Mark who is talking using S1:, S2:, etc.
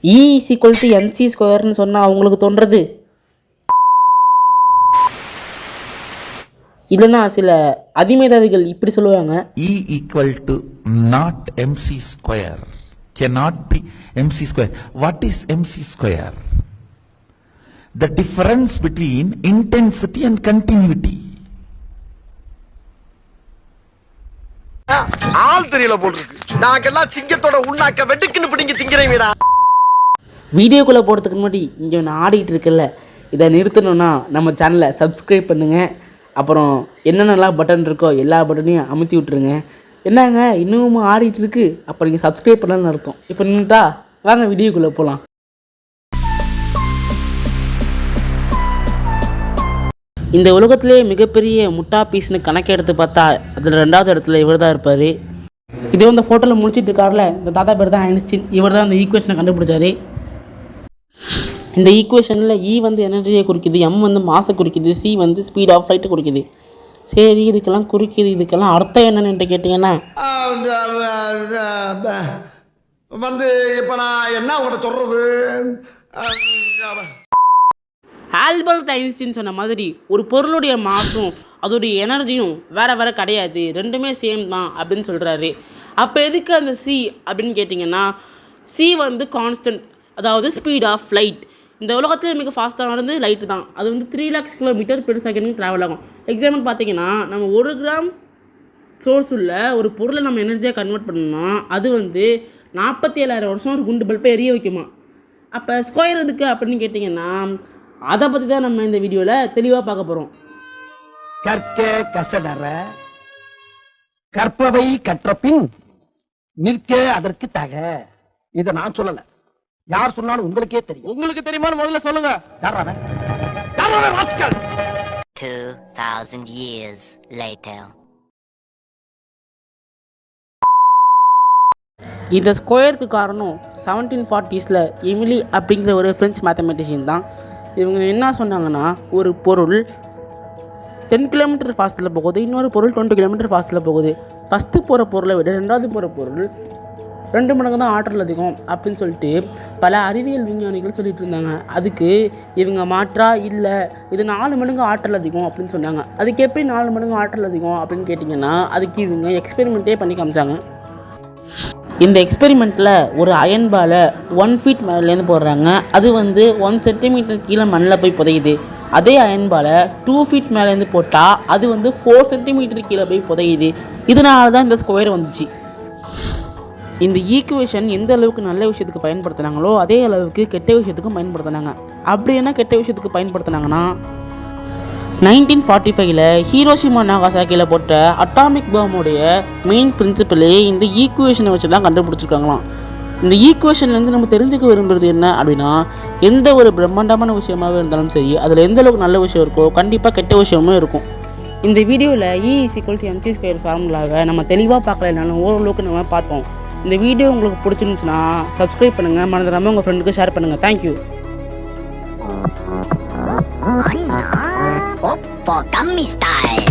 S1: E is equal to mc ஸ்கொயர்னு சொன்னால் அவங்களுக்கு தோன்றது இல்லைன்னா சில அதிமேதாவிகள் இப்படி சொல்லுவாங்க,
S2: E equal to not mc square, cannot be mc square. What is mc square? The difference between intensity and continuity.
S3: ஆள் தெரியல போட்டுருக்கு. நாங்கெல்லாம் சிங்கத்தோட உண்ணாக்க வெட்டுக்குன்னு பிடிங்க திங்கிறீங்கடா.
S1: வீடியோக்குள்ளே போகிறதுக்கு முன்னாடி இங்கே ஒன்று ஆடிட்டு இருக்குல்ல, இதை நிறுத்தணும்னா நம்ம சேனலை சப்ஸ்கிரைப் பண்ணுங்கள். அப்புறம் என்னென்னலாம் பட்டன் இருக்கோ எல்லா பட்டனையும் அமுத்தி விட்ருங்க. என்னங்க இன்னமும் ஆடிட்டு இருக்கு, அப்போ நீங்கள் சப்ஸ்கிரைப் பண்ணலன்னு அர்த்தம். இப்போ நின்றுட்டா வாங்க வீடியோக்குள்ளே போகலாம். இந்த உலகத்திலே மிகப்பெரிய முட்டா பீஸ்னு கணக்கு எடுத்து பார்த்தா அதில் 2வது இடத்துல இவர் தான் இருப்பார். இதே இந்த ஃபோட்டோவில் முடிச்சிட்டு இருக்காருல, இந்த தாத்தா பேர் தான் ஐன்ஸ்டீன். இவர் தான் அந்த ஈக்குவேஷனை கண்டுபிடிச்சாரு. இந்த ஈக்குவேஷனில் E வந்து எனர்ஜியை குறிக்குது, M வந்து மாசை குறிக்குது, C வந்து ஸ்பீட் ஆஃப் லைட்டை குறிக்குது. சரி, இதுக்கெல்லாம் குறிக்குது, இதுக்கெல்லாம் அர்த்தம் என்னன்னு கேட்டிங்கன்னா
S3: வந்து இப்போ நான் என்ன உங்கள்கிட்ட சொல்கிறது?
S1: ஆல்பர்ட் ஐன்ஸ்டீன் சொன்ன மாதிரி ஒரு பொருளுடைய மாசும் அதோடைய எனர்ஜியும் வேறு வேறு கிடையாது, ரெண்டுமே சேம் தான் அப்படின்னு சொல்கிறாரு. அப்போ எதுக்கு அந்த C அப்படின்னு கேட்டிங்கன்னா, C வந்து கான்ஸ்டன்ட், அதாவது ஸ்பீட் ஆஃப் லைட். இந்த உலகத்திலே மிக ஃபாஸ்ட்டானது லைட்டு தான். அது வந்து 3 lakhs kilometre per second travel ஆகும். எக்ஸாம்பிள் பார்த்தீங்கன்னா, நம்ம 1 கிராம் சோர்ஸ் உள்ள ஒரு பொருளை நம்ம எனர்ஜியாக கன்வெர்ட் பண்ணோம்னா அது வந்து 47,000 வருஷம் ஒரு குண்டு பல்பை எரிய வைக்குமா. அப்போ ஸ்கொயர் எதுக்கு அப்படின்னு கேட்டிங்கன்னா, அதை பற்றி தான் நம்ம இந்த வீடியோவில் தெளிவாக பார்க்க போகிறோம்.
S3: கற்க கசடற கற்பவை கற்றபின் நிற்க அதற்கு தக. இதை நான் சொல்லல, யார் சொன்னாலும் உங்களுக்கே தெரியும். உங்களுக்கு தெரியுமான்னு முதல்ல சொல்லுங்க.
S4: 2000 years later.
S1: இந்த ஸ்கொயருக்கு காரணம் 1740s எமிலி அப்படிங்கிற ஒரு ஃப்ரெஞ்ச் மேத்தமெட்டிஷியன் தான். இவங்க என்ன சொன்னாங்கன்னா, ஒரு பொருள் 10 கிலோமீட்டர் ஃபாஸ்ட்டில் போகுது, இன்னொரு பொருள் 20 கிலோமீட்டர் ஃபாஸ்ட்டில் போகுது. ஃபஸ்ட்டு போகிற பொருளை விட 2வது போகிற பொருள் 2 மடங்கு தான் ஆற்றல் அதிகம் அப்படின்னு சொல்லிட்டு பல அறிவியல் விஞ்ஞானிகள் சொல்லிட்டு இருந்தாங்க. அதுக்கு இவங்க மாற்றா இல்லை, இது 4 மடங்கு ஆற்றல் அதிகம் அப்படின்னு சொன்னாங்க. அதுக்கு எப்படி 4 மடங்கு ஆற்றல் அதிகம் அப்படின்னு கேட்டிங்கன்னா, அதுக்கு இவங்க எக்ஸ்பெரிமெண்ட்டே பண்ணி காமிச்சாங்க. இந்த எக்ஸ்பெரிமெண்ட்டில் ஒரு அயன் பாலை 1 feet மேலேருந்து போடுறாங்க. அது வந்து 1 சென்டிமீட்டர் கீழே மண்ணில் போய் புதையுது. அதே அயன் பாலை 2 feet மேலேருந்து போட்டால் அது வந்து 4 சென்டிமீட்டர் கீழே போய் புதையுது. இதனால தான் இந்த ஸ்கொயர் வந்துச்சு. இந்த ஈக்குவேஷன் எந்த அளவுக்கு நல்ல விஷயத்துக்கு பயன்படுத்தினாங்களோ அதே அளவுக்கு கெட்ட விஷயத்துக்கும் பயன்படுத்தினாங்க. அப்படி என்ன கெட்ட விஷயத்துக்கு பயன்படுத்தினாங்கன்னா, 1945 ஹீரோஷிமா நாகாசாக்கியில் போட்ட அட்டாமிக் பாம்போடைய மெயின் பிரின்சிபலே இந்த ஈக்குவேஷனை வச்சு தான் கண்டுபிடிச்சிருக்காங்களாம். இந்த ஈக்குவேஷன்லேருந்து நம்ம தெரிஞ்சுக்க விரும்புகிறது என்ன அப்படின்னா, எந்த ஒரு பிரம்மாண்டமான விஷயமாகவே இருந்தாலும் சரி, அதில் எந்த அளவுக்கு நல்ல விஷயம் இருக்கோ கண்டிப்பாக கெட்ட விஷயமும் இருக்கும். இந்த வீடியோவில் E is equal to mc square ஃபார்முலாவை நம்ம தெளிவாக பார்க்கலனாலும் ஓரளவுக்கு நம்ம பார்த்தோம். இந்த வீடியோ உங்களுக்கு பிடிச்சிருந்துச்சுன்னா சப்ஸ்கிரைப் பண்ணுங்கள், மறந்துடாமல் உங்கள் ஃப்ரெண்டுக்கு ஷேர் பண்ணுங்கள். தேங்க்யூ.
S4: Oppo Gummy Style.